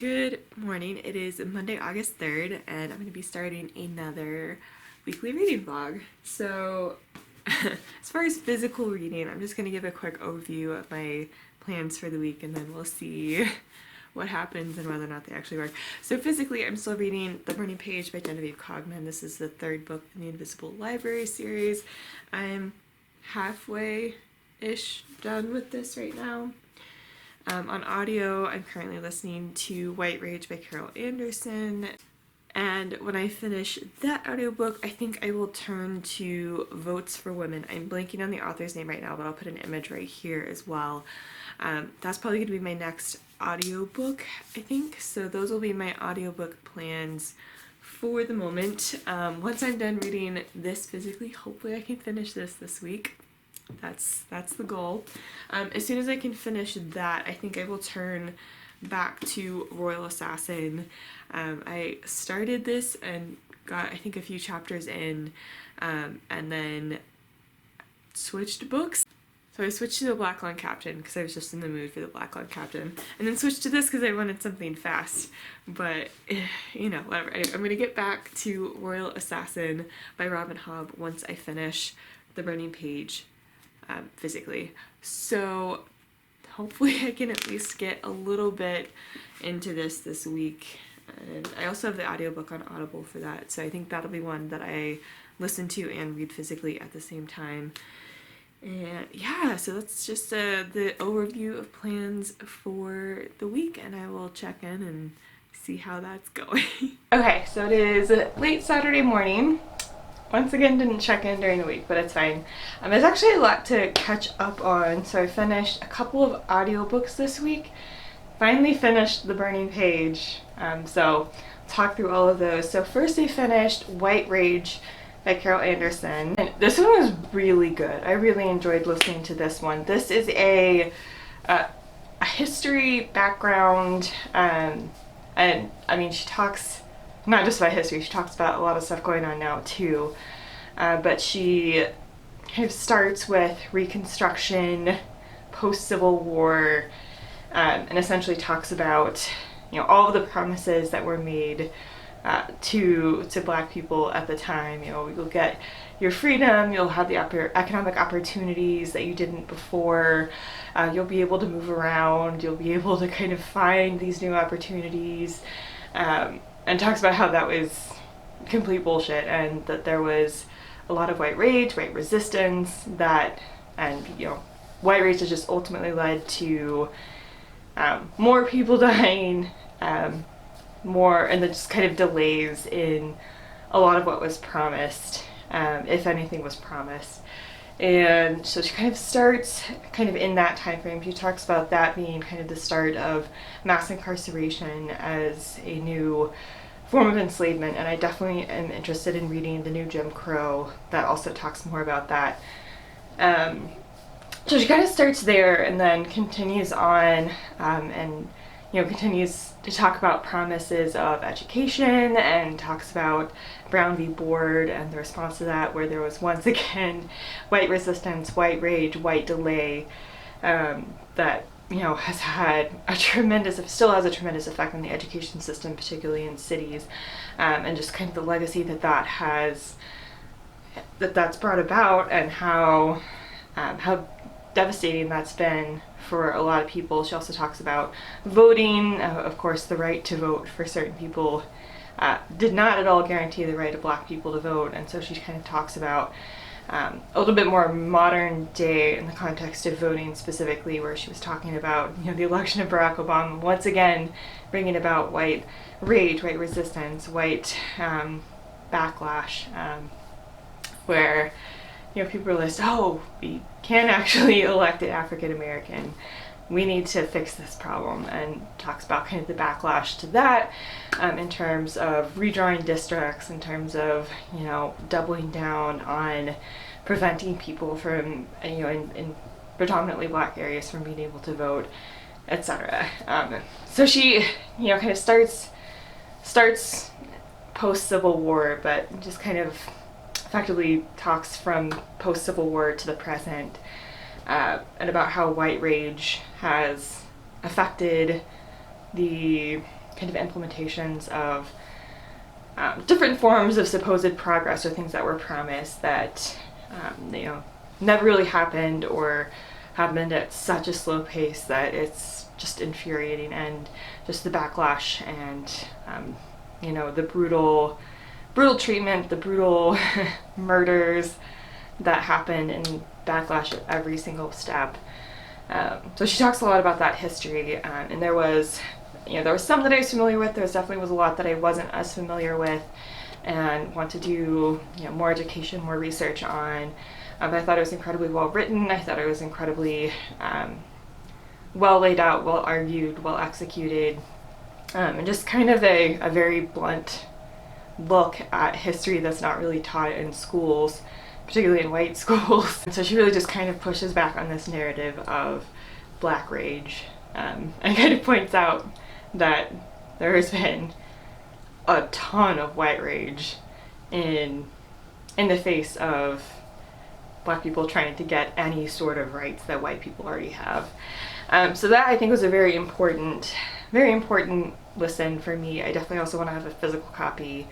Good morning. It is Monday, August 3rd, and I'm going to be starting another weekly reading vlog. So, as far as physical reading, I'm just going to give a quick overview of my plans for the week, and then we'll see what happens and whether or not they actually work. So physically, I'm still reading The Burning Page by Genevieve Cogman. This is the third book in the Invisible Library series. I'm halfway-ish done with this right now. On audio, I'm currently listening to White Rage by Carol Anderson, and when I finish that audiobook, I think I will turn to Votes for Women. I'm blanking on the author's name right now, but I'll put an image right here as well. That's probably going to be my next audiobook, I think, so those will be my audiobook plans for the moment. Once I'm done reading this physically, hopefully I can finish this week. That's the goal. As soon as I can finish that, I think I will turn back to Royal Assassin. I started this and got, I think, a few chapters in, and then switched books. So I switched to the Black Lawn Captain because I was just in the mood for the Black Lawn Captain, and then switched to this because I wanted something fast. But, you know, whatever. Anyway, I'm going to get back to Royal Assassin by Robin Hobb once I finish The Burning Page physically. So hopefully I can at least get a little bit into this week. And I also have the audiobook on Audible for that, so I think that'll be one that I listen to and read physically at the same time. And yeah, so that's just the overview of plans for the week, and I will check in and see how that's going. Okay, so it is late Saturday morning. Once again, didn't check in during the week, but it's fine. There's actually a lot to catch up on. So I finished a couple of audiobooks this week. Finally finished The Burning Page. So I'll talk through all of those. So first I finished White Rage by Carol Anderson. And this one was really good. I really enjoyed listening to this one. This is a history background, and I mean, she talks not just about history, she talks about a lot of stuff going on now too, but she kind of starts with Reconstruction, post-Civil War, and essentially talks about, you know, all of the promises that were made to Black people at the time. You know, you'll get your freedom, you'll have the economic opportunities that you didn't before, you'll be able to move around, you'll be able to kind of find these new opportunities, and talks about how that was complete bullshit, and that there was a lot of white rage, white resistance, and you know, white rage has just ultimately led to more people dying, more, and then just kind of delays in a lot of what was promised, if anything was promised. And so she kind of starts kind of in that time frame. She talks about that being kind of the start of mass incarceration as a new form of enslavement, and I definitely am interested in reading the new Jim Crow that also talks more about that. So she kind of starts there and then continues on, and you know, continues to talk about promises of education, and talks about Brown v. Board and the response to that, where there was once again white resistance, white rage, white delay, that, you know, has had a still has a tremendous effect on the education system, particularly in cities, and just kind of the legacy that's brought about, and how devastating that's been for a lot of people. She also talks about voting. Of course, the right to vote for certain people did not at all guarantee the right of Black people to vote, and so she kind of talks about a little bit more modern day in the context of voting specifically, where she was talking about, you know, the election of Barack Obama, once again bringing about white rage, white resistance, white backlash, where, you know, people realized, oh, we can't actually elect an African American. We need to fix this problem, and talks about kind of the backlash to that, in terms of redrawing districts, in terms of, you know, doubling down on preventing people from, you know, in predominantly Black areas from being able to vote, etc. So she, you know, kind of starts post-Civil War, but just kind of effectively talks from post-Civil War to the present, and about how white rage has affected the kind of implementations of different forms of supposed progress or things that were promised that never really happened, or happened at such a slow pace that it's just infuriating, and just the backlash and the brutal treatment, the brutal murders that happen, and backlash at every single step. So she talks a lot about that history, and there was some that I was familiar with. There definitely was a lot that I wasn't as familiar with, and want to do more education, more research on. But I thought it was incredibly well written. I thought it was incredibly well laid out, well argued, well executed, and just kind of a very blunt look at history that's not really taught in schools, particularly in white schools. And so she really just kind of pushes back on this narrative of Black rage, and kind of points out that there has been a ton of white rage in the face of Black people trying to get any sort of rights that white people already have. So that, I think, was a very important listen for me. I definitely also want to have a physical copy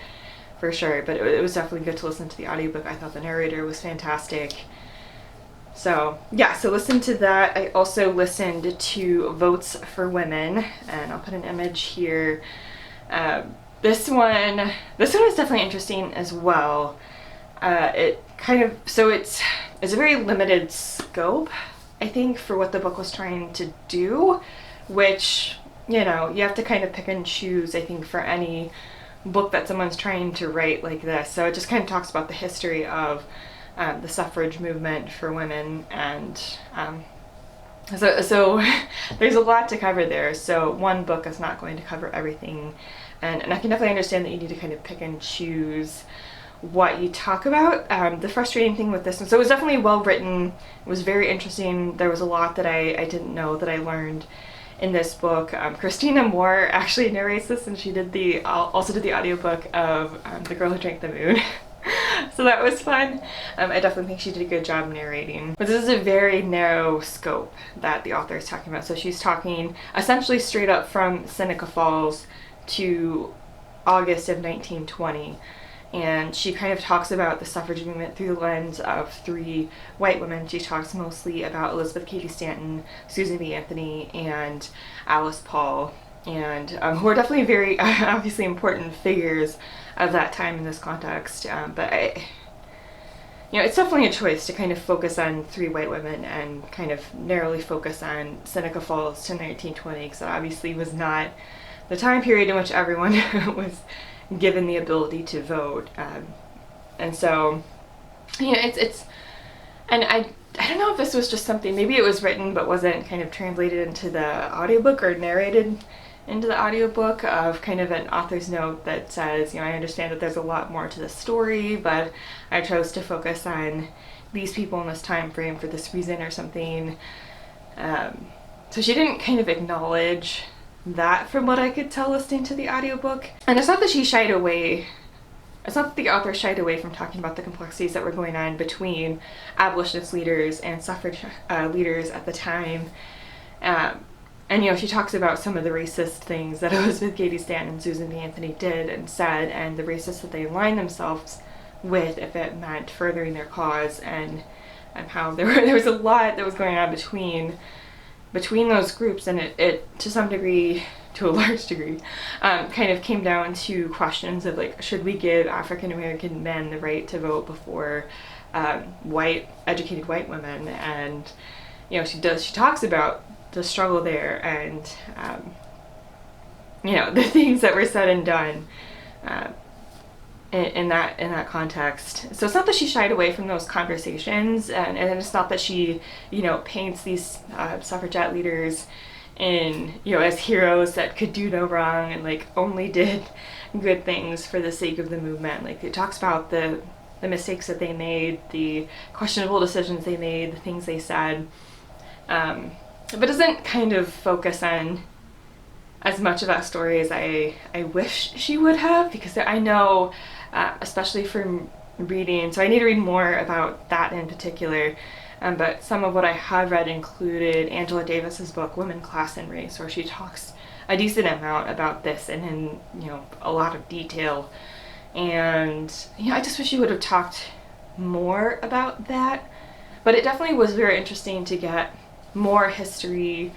for sure, but it was definitely good to listen to the audiobook. I thought the narrator was fantastic. So yeah, so listen to that. I also listened to Votes for Women, and I'll put an image here. This one was definitely interesting as well. It's a very limited scope, I think, for what the book was trying to do, which, you have to kind of pick and choose, I think, for any book that someone's trying to write like this. So it just kind of talks about the history of the suffrage movement for women, and so there's a lot to cover there. So one book is not going to cover everything, and I can definitely understand that you need to kind of pick and choose what you talk about. The frustrating thing with this one, so it was definitely well written, it was very interesting. There was a lot that I didn't know that I learned in this book. Christina Moore actually narrates this, and she also did the audiobook of The Girl Who Drank the Moon. So that was fun. I definitely think she did a good job narrating. But this is a very narrow scope that the author is talking about. So she's talking essentially straight up from Seneca Falls to August of 1920. And she kind of talks about the suffrage movement through the lens of three white women. She talks mostly about Elizabeth Cady Stanton, Susan B. Anthony, and Alice Paul, and who are definitely very obviously important figures of that time in this context. But it's definitely a choice to kind of focus on three white women and kind of narrowly focus on Seneca Falls to 1920, because that obviously was not the time period in which everyone was given the ability to vote. And so, it's and I don't know if this was just something, maybe it was written but wasn't kind of translated into the audiobook or narrated into the audiobook, of kind of an author's note that says, I understand that there's a lot more to the story, but I chose to focus on these people in this time frame for this reason or something. So she didn't kind of acknowledge that, from what I could tell listening to the audiobook. And it's not that it's not that the author shied away from talking about the complexities that were going on between abolitionist leaders and suffrage leaders at the time. And she talks about some of the racist things that Elizabeth Cady Stanton and Susan B. Anthony did and said, and the racists that they aligned themselves with if it meant furthering their cause, and how there was a lot that was going on between those groups, and it to some degree, to a large degree, kind of came down to questions of, like, should we give African American men the right to vote before educated white women? And she talks about the struggle there, and the things that were said and done in that context. So it's not that she shied away from those conversations, and it's not that she paints these suffragette leaders as heroes that could do no wrong and like only did good things for the sake of the movement. Like, it talks about the mistakes that they made, the questionable decisions they made, the things they said, but doesn't kind of focus on as much of that story as I wish she would have, because I know, especially from reading, so I need to read more about that in particular, but some of what I have read included Angela Davis's book Women, Class, and Race, where she talks a decent amount about this and in, you know, a lot of detail. And, you know, I just wish you would have talked more about that. But it definitely was very interesting to get more history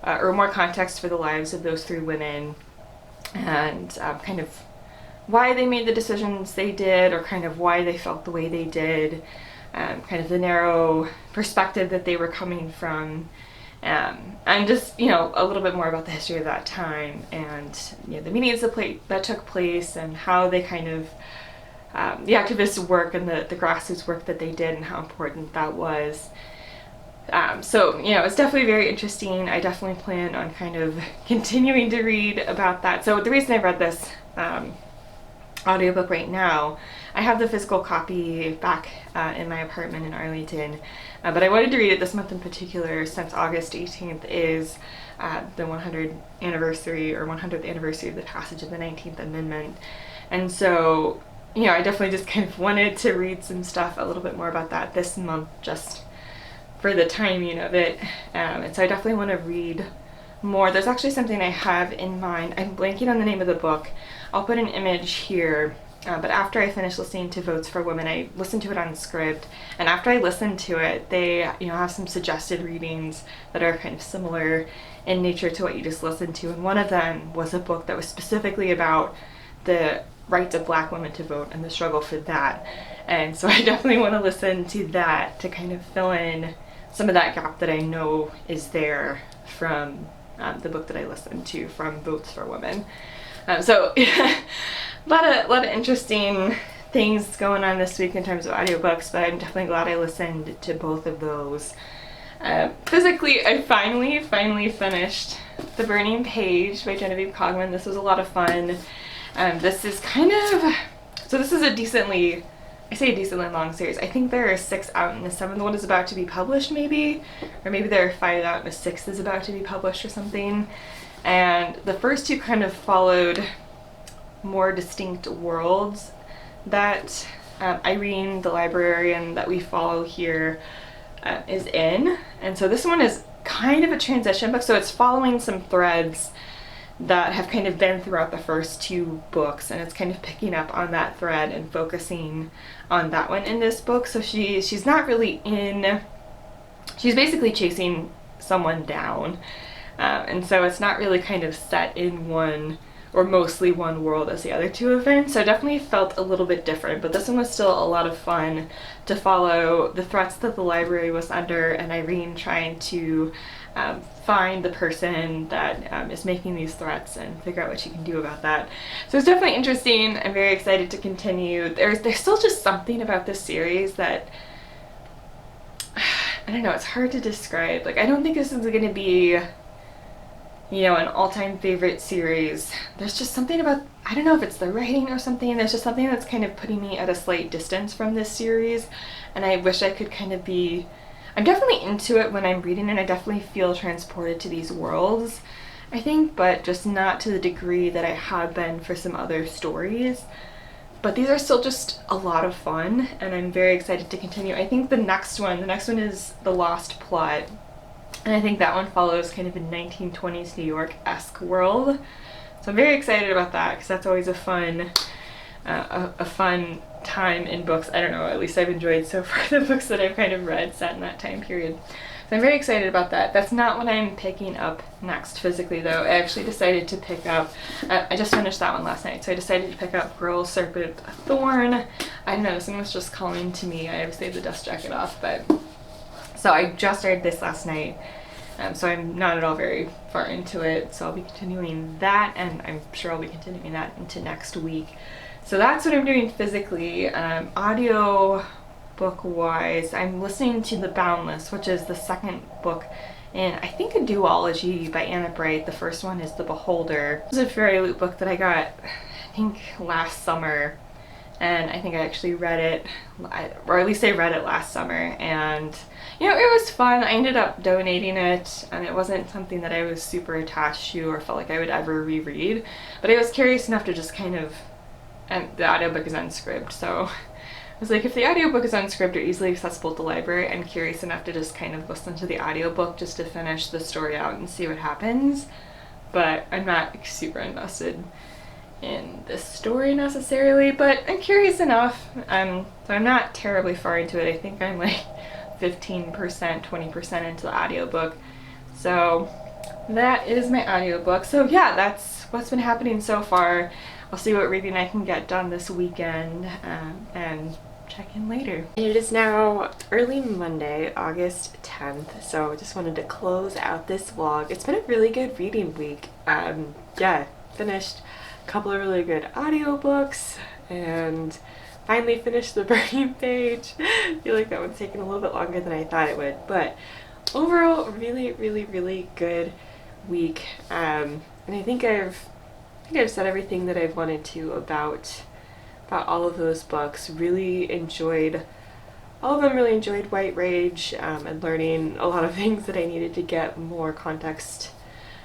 or more context for the lives of those 3 women, and kind of why they made the decisions they did, or kind of why they felt the way they did, kind of the narrow perspective that they were coming from, and just, you know, a little bit more about the history of that time, and, you know, the meetings that took place, and how they kind of the activist work and the grassroots work that they did, and how important that was. So, you know, it's definitely very interesting. I definitely plan on kind of continuing to read about that. So the reason I read this audiobook right now, I have the physical copy back in my apartment in Arlington, but I wanted to read it this month in particular, since August 18th is the 100th anniversary of the passage of the 19th Amendment. And so, you know, I definitely just kind of wanted to read some stuff a little bit more about that this month, just for the timing of it. And so I definitely want to read more. There's actually something I have in mind. I'm blanking on the name of the book. I'll put an image here. But after I finished listening to Votes for Women, I listened to it on Scribd, and after I listened to it, they, you know, have some suggested readings that are kind of similar in nature to what you just listened to, and one of them was a book that was specifically about the rights of Black women to vote and the struggle for that. And so I definitely want to listen to that to kind of fill in some of that gap that I know is there from the book that I listened to, from Votes for Women. So a lot of interesting things going on this week in terms of audiobooks, but I'm definitely glad I listened to both of those. Physically, I finally finished The Burning Page by Genevieve Cogman. This was a lot of fun. This is kind of, so this is a decently long series. I think there are 6 out and the 7th one is about to be published, maybe, or maybe there are 5 out and the 6th is about to be published or something. And the first 2 kind of followed more distinct worlds that Irene, the librarian that we follow here, is in. And so this one is kind of a transition book, so it's following some threads that have kind of been throughout the first 2 books, and it's kind of picking up on that thread and focusing on that one in this book. So she's not really she's basically chasing someone down, and so it's not really kind of set in one, or mostly one world as the other 2 have been. So it definitely felt a little bit different, but this one was still a lot of fun to follow the threats that the library was under, and Irene trying to find the person that is making these threats and figure out what she can do about that. So it's definitely interesting. I'm very excited to continue. There's still just something about this series that, I don't know, it's hard to describe. Like, I don't think this is going to be, you know, an all-time favorite series. There's just something about, I don't know if it's the writing or something, there's just something that's kind of putting me at a slight distance from this series, and I wish I could kind of be, I'm definitely into it when I'm reading it. I definitely feel transported to these worlds, I think, but just not to the degree that I have been for some other stories. But these are still just a lot of fun, and I'm very excited to continue. I think the next one is The Lost Plot, and I think that one follows kind of a 1920s New York-esque world. So I'm very excited about that, because that's always a fun time in books. I don't know, at least I've enjoyed so far the books that I've kind of read set in that time period. So I'm very excited about that. That's not what I'm picking up next physically, though. I actually decided to pick up, I just finished that one last night, so I decided to pick up Girl, Serpent, Thorn. I don't know, someone was just calling to me. I have to save the dust jacket off, but so I just started this last night, so I'm not at all very far into it, so I'll be continuing that, and I'm sure I'll be continuing that into next week. So that's what I'm doing physically. Audio book wise, I'm listening to The Boundless, which is the 2nd book in, I think, a duology by Anna Bright. The first one is The Beholder. It's a fairy loot book that I got, I think, last summer, and I think I actually read it, or at least I read it last summer, and you know, it was fun. I ended up donating it, and it wasn't something that I was super attached to or felt like I would ever reread, but I was curious enough to just kind of, and the audiobook is on Scribd, so I was like, if the audiobook is on Scribd or easily accessible at the library, I'm curious enough to just kind of listen to the audiobook just to finish the story out and see what happens. but I'm not super invested in the story necessarily, but I'm curious enough. So I'm not terribly far into it. I think I'm like 15%, 20% into the audiobook. So that is my audiobook. So yeah, that's what's been happening so far. I'll see what reading I can get done this weekend and check in later. It is now early Monday, August 10th, so I just wanted to close out this vlog. It's been a really good reading week. Yeah, finished a couple of really good audiobooks and finally finished The Burning Page. I feel like that one's taken a little bit longer than I thought it would, but overall, really good week. And I think I've said everything that I've wanted to about all of those books. Really enjoyed all of them. Really enjoyed White Rage, and learning a lot of things that I needed to get more context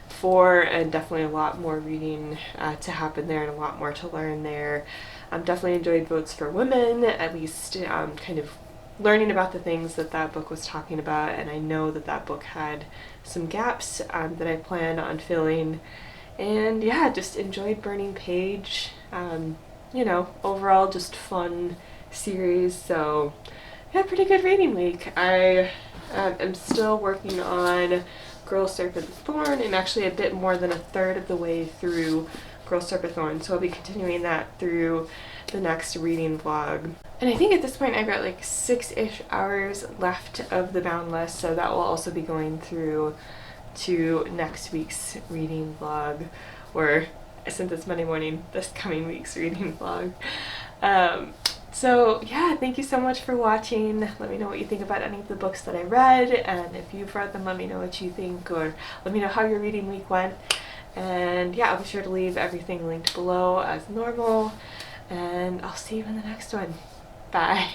for, and definitely a lot more reading to happen there and a lot more to learn there. Definitely enjoyed Votes for Women, at least kind of learning about the things that that book was talking about, and I know that that book had some gaps that I plan on filling. And yeah, just enjoyed Burning Page. You know, overall just fun series. So yeah, pretty good reading week. I am still working on Girl, Serpent, Thorn. I'm actually a bit more than a third of the way through Girl, Serpent, Thorn, so I'll be continuing that through the next reading vlog. And I think at this point I've got like 6-ish hours left of the Boundless, so that will also be going through to next week's reading vlog, or since it's Monday morning, this coming week's reading vlog. So yeah, thank you so much for watching. Let me know what you think about any of the books that I read, and if you've read them, let me know what you think, or let me know how your reading week went. And yeah, I'll be sure to leave everything linked below as normal, and I'll see you in the next one. Bye.